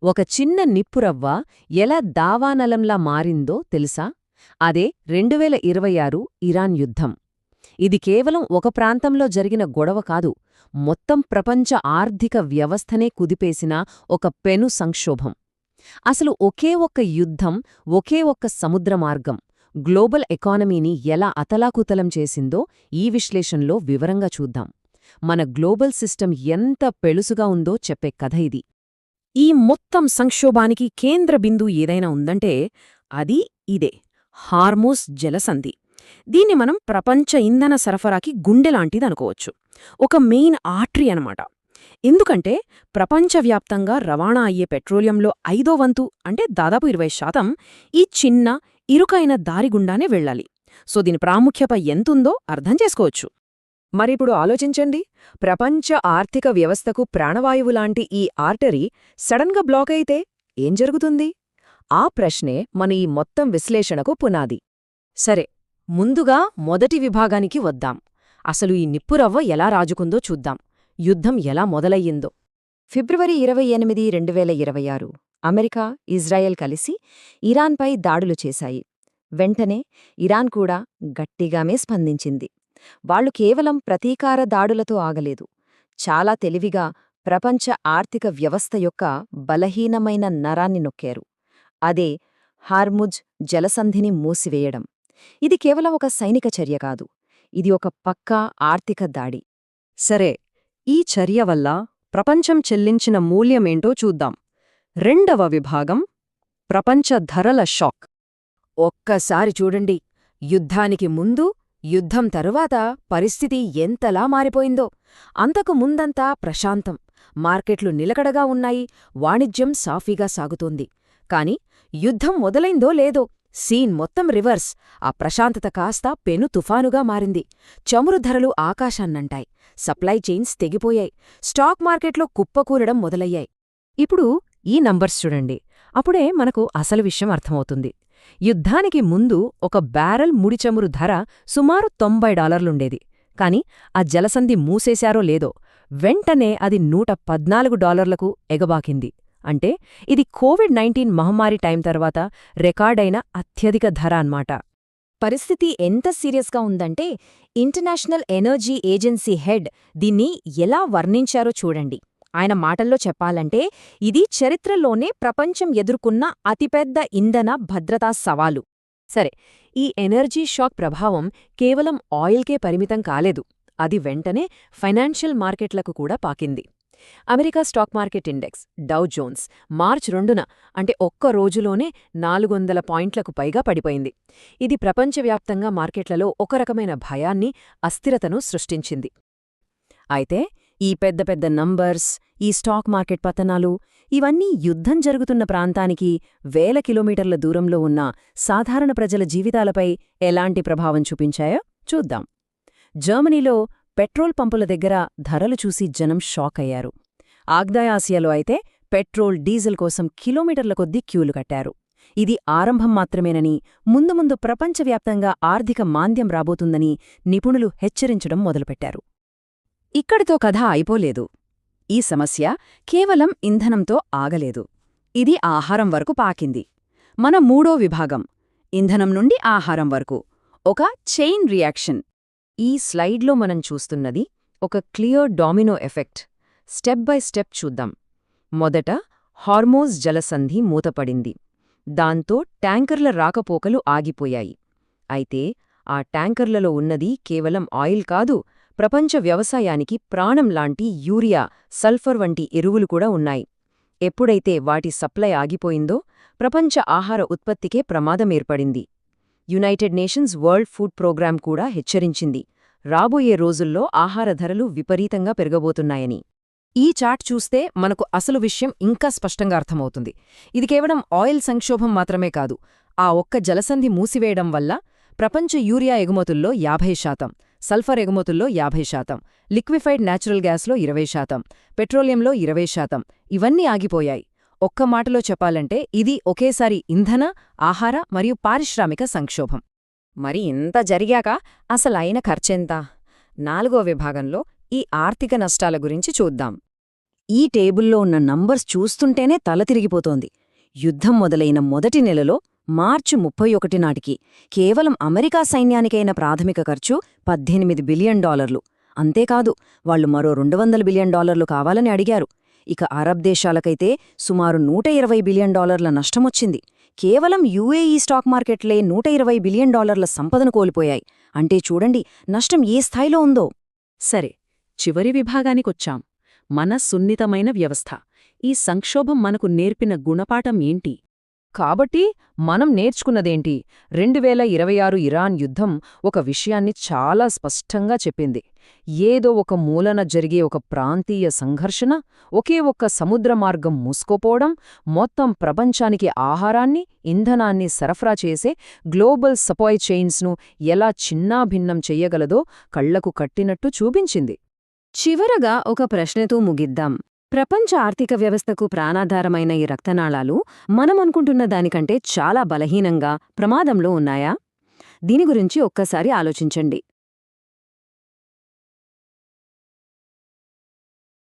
ఒక చిన్న నిప్పురవ్వ ఎలా దావానలంలా మారిందో తెలుసా? అదే 2026 ఇరాన్ యుద్ధం. ఇది కేవలం ఒక ప్రాంతంలో జరిగిన గొడవ కాదు, మొత్తం ప్రపంచ ఆర్థిక వ్యవస్థనే కుదిపేసిన ఒక పెను సంక్షోభం. అసలు ఒకే ఒక్క యుద్ధం, ఒకే ఒక్క సముద్ర మార్గం గ్లోబల్ ఎకానమీని ఎలా అతలాకుతలం చేసిందో ఈ విశ్లేషణలో వివరంగా చూద్దాం. మన గ్లోబల్ సిస్టమ్ ఎంత పెళుసుగా ఉందో చెప్పే కథ ఇది. ఈ మొత్తం సంక్షోభానికి కేంద్ర బిందువు ఏదైనా ఉందంటే అది ఇదే, హార్మూజ్ జలసంధి. దీన్ని మనం ప్రపంచ ఇంధన సరఫరాకి గుండెలాంటిదనుకోవచ్చు, ఒక మెయిన్ ఆర్టరీ అనమాట. ఎందుకంటే ప్రపంచవ్యాప్తంగా రవాణా అయ్యే పెట్రోలియంలో 5వ వంతు అంటే దాదాపు 20% ఈ చిన్న ఇరుకైన దారిగుండానే వెళ్ళాలి. సో దీని ప్రాముఖ్యత ఎంతుందో అర్థం చేసుకోవచ్చు. మరిప్పుడు ఆలోచించండి, ప్రపంచ ఆర్థిక వ్యవస్థకు ప్రాణవాయువులాంటి ఈ ఆర్టరీ సడన్గా బ్లాక్ అయితే ఏం జరుగుతుంది? ఆ ప్రశ్నే మన ఈ మొత్తం విశ్లేషణకు పునాది. సరే, ముందుగా మొదటి విభాగానికి వద్దాం. అసలు ఈ నిప్పురవ్వ ఎలా రాజుకుందో చూద్దాం. యుద్ధం ఎలా మొదలయ్యిందో. ఫిబ్రవరి 28, 2026 అమెరికా, ఇజ్రాయెల్ కలిసి ఇరాన్పై దాడులు చేశాయి. వెంటనే ఇరాన్ కూడా గట్టిగామే స్పందించింది. వాళ్లు కేవలం ప్రతీకార దాడులతో ఆగలేదు. చాలా తెలివిగా ప్రపంచ ఆర్థిక వ్యవస్థ యొక్క బలహీనమైన నరాన్ని నొక్కారు. అదే హార్ముజ్ జలసంధిని మూసివేయడం. ఇది కేవలం ఒక సైనిక చర్య కాదు, ఇది ఒక పక్కా ఆర్థిక దాడి. సరే, ఈ చర్య వల్ల ప్రపంచం చెల్లించిన మూల్యమేంటో చూద్దాం. రెండవ విభాగం, ప్రపంచ ధరల షాక్. ఒక్కసారి చూడండి, యుద్ధానికి ముందు, యుద్ధం తరువాత పరిస్థితి ఎంతలా మారిపోయిందో. అంతకు ముందంతా ప్రశాంతం, మార్కెట్లు నిలకడగా ఉన్నాయి, వాణిజ్యం సాఫీగా సాగుతోంది. కాని యుద్ధం మొదలైందో లేదో సీన్ మొత్తం రివర్స్. ఆ ప్రశాంతత కాస్త పెను తుఫానుగా మారింది. చమురు ధరలు ఆకాశాన్నంటాయి, సప్లై చైన్స్ తెగిపోయాయి, స్టాక్ మార్కెట్లో కుప్పకూలడం మొదలయ్యాయి. ఇప్పుడు ఈ నంబర్స్ చూడండి, అప్పుడే మనకు అసలు విషయం అర్థమవుతుంది. యుద్ధానికి ముందు ఒక బ్యారెల్ ముడిచమురు ధర సుమారు $90 కాని ఆ జలసంధి మూసేశారో లేదో వెంటనే అది $114కు ఎగబాకింది. అంటే ఇది కోవిడ్-19 మహమ్మారి టైం తర్వాత రికార్డైన అత్యధిక ధర అన్నమాట. పరిస్థితి ఎంత సీరియస్గా ఉందంటే ఇంటర్నేషనల్ ఎనర్జీ ఏజెన్సీ హెడ్ దీన్ని ఎలా వర్ణించారో చూడండి. ఆయన మాటల్లో చెప్పాలంటే ఇది చరిత్రలోనే ప్రపంచం ఎదుర్కొన్న అతిపెద్ద ఇంధన భద్రతా సవాలు. సరే, ఈ ఎనర్జీ షాక్ ప్రభావం కేవలం ఆయిల్కే పరిమితం కాలేదు, అది వెంటనే ఫైనాన్షియల్ మార్కెట్లకు కూడా పాకింది. America stock market index Dow Jones March 2న అంటే ఒక్క రోజులోనే 400 పాయింట్లకు పైగా పడిపోయింది. ఇది ప్రపంచవ్యాప్తంగా మార్కెట్లలో ఒక రకమైన భయాన్ని, అస్థిరతను సృష్టించింది. అయితే ఈ పెద్ద పెద్ద నంబర్స్, ఈ స్టాక్ మార్కెట్ పతనాలు ఇవన్నీ యుద్ధం జరుగుతున్న ప్రాంతానికి వేల కిలోమీటర్ల దూరంలో ఉన్న సాధారణ ప్రజల జీవితాలపై ఎలాంటి ప్రభావం చూపించాయో చూద్దాం. జర్మనీలో పెట్రోల్ పంపుల దగ్గర ధరలు చూసి జనం షాక్ అయ్యారు. ఆగ్నేయాసియాలో అయితే పెట్రోల్, డీజిల్ కోసం కిలోమీటర్ల కొద్దీ క్యూలు కట్టారు. ఇది ఆరంభం మాత్రమేనని, ముందు ముందు ప్రపంచవ్యాప్తంగా ఆర్థిక మాంద్యం రాబోతుందని నిపుణులు హెచ్చరించడం మొదలుపెట్టారు. ఇక్కడితో కథ అయిపోలేదు. ఈ సమస్య కేవలం ఇంధనంతో ఆగలేదు. ఇది ఆహారం వరకు పాకింది. మన మూడో విభాగం, ఇంధనం నుండి ఆహారం వరకు ఒక చైన్ రియాక్షన్. ఈ స్లైడ్లో మనం చూస్తున్నది ఒక clear domino effect. Step by step చూద్దాం. మొదట హార్మోజ్ జలసంధి మూతపడింది. దాంతో ట్యాంకర్ల రాకపోకలు ఆగిపోయాయి. అయితే ఆ ట్యాంకర్లలో ఉన్నది కేవలం ఆయిల్ కాదు, ప్రపంచ వ్యవసాయానికి ప్రాణంలాంటి యూరియా, సల్ఫర్ వంటి ఎరువులు కూడా ఉన్నాయి. ఎప్పుడైతే వాటి సప్లై ఆగిపోయిందో ప్రపంచ ఆహార ఉత్పత్తికే ప్రమాదమేర్పడింది. United Nations World Food Programme కూడా హెచ్చరించింది, రాబోయే రోజుల్లో ఆహార ధరలు విపరీతంగా పెరగబోతున్నాయని. ఈ చార్ట్ చూస్తే మనకు అసలు విషయం ఇంకా స్పష్టంగా అర్థమవుతుంది. ఇది కేవలం ఆయిల్ సంక్షోభం మాత్రమే కాదు, ఆ ఒక్క జలసంధి మూసివేయడం వల్ల ప్రపంచ యూరియా ఎగుమతుల్లో 50%, సల్ఫర్ ఎగుమతుల్లో 50%, లిక్విఫైడ్ న్యాచురల్ గ్యాస్లో 20%, పెట్రోలియంలో 20% ఇవన్నీ ఆగిపోయాయి. ఒక్క మాటలో చెప్పాలంటే ఇది ఒకేసారి ఇంధన, ఆహార మరియు పారిశ్రామిక సంక్షోభం. మరి ఇంత జరిగాక అసలైన ఖర్చెంత? 4వ విభాగంలో ఈ ఆర్థిక నష్టాల గురించి చూద్దాం. ఈ టేబుల్లో ఉన్న నంబర్స్ చూస్తుంటేనే తల తిరిగిపోతోంది. యుద్ధం మొదలైన మొదటి నెలలో మార్చి 31 నాటికి కేవలం అమెరికా సైన్యానికైన ప్రాథమిక ఖర్చు $18 బిలియన్. అంతేకాదు, వాళ్లు మరో $200 బిలియన్ కావాలని అడిగారు. ఇక అరబ్ దేశాలకైతే సుమారు $120 బిలియన్ నష్టమొచ్చింది. కేవలం యుఏఈ స్టాక్ మార్కెట్లే $120 బిలియన్ సంపదను కోల్పోయాయి. అంటే చూడండి నష్టం ఏ స్థాయిలో ఉందో. సరే, చివరి విభాగానికొచ్చాం. మన సున్నితమైన వ్యవస్థ. ఈ సంక్షోభం మనకు నేర్పిన గుణపాఠం ఏంటి? కాబట్టి మనం నేర్చుకున్నదేంటి? 2026 ఇరాన్ యుద్ధం ఒక విషయాన్ని చాలా స్పష్టంగా చెప్పింది. ఏదో ఒక మూలన జరిగే ఒక ప్రాంతీయ సంఘర్షణ, ఒకే ఒక్క సముద్ర మార్గం మూసుకోపోవడం, మొత్తం ప్రపంచానికి ఆహారాన్ని, ఇంధనాన్ని సరఫరా చేసే గ్లోబల్ సప్లై చైన్స్ను ఎలా చిన్నాభిన్నం చెయ్యగలదో కళ్లకు కట్టినట్టు చూపించింది. చివరగా ఒక ప్రశ్నతో ముగిద్దాం. ప్రపంచ ఆర్థిక వ్యవస్థకు ప్రాణాధారమైన ఈ రక్తనాళాలు మనమనుకుంటున్న దానికంటే చాలా బలహీనంగా, ప్రమాదంలో ఉన్నాయా? దీని గురించి ఒక్కసారి ఆలోచించండి.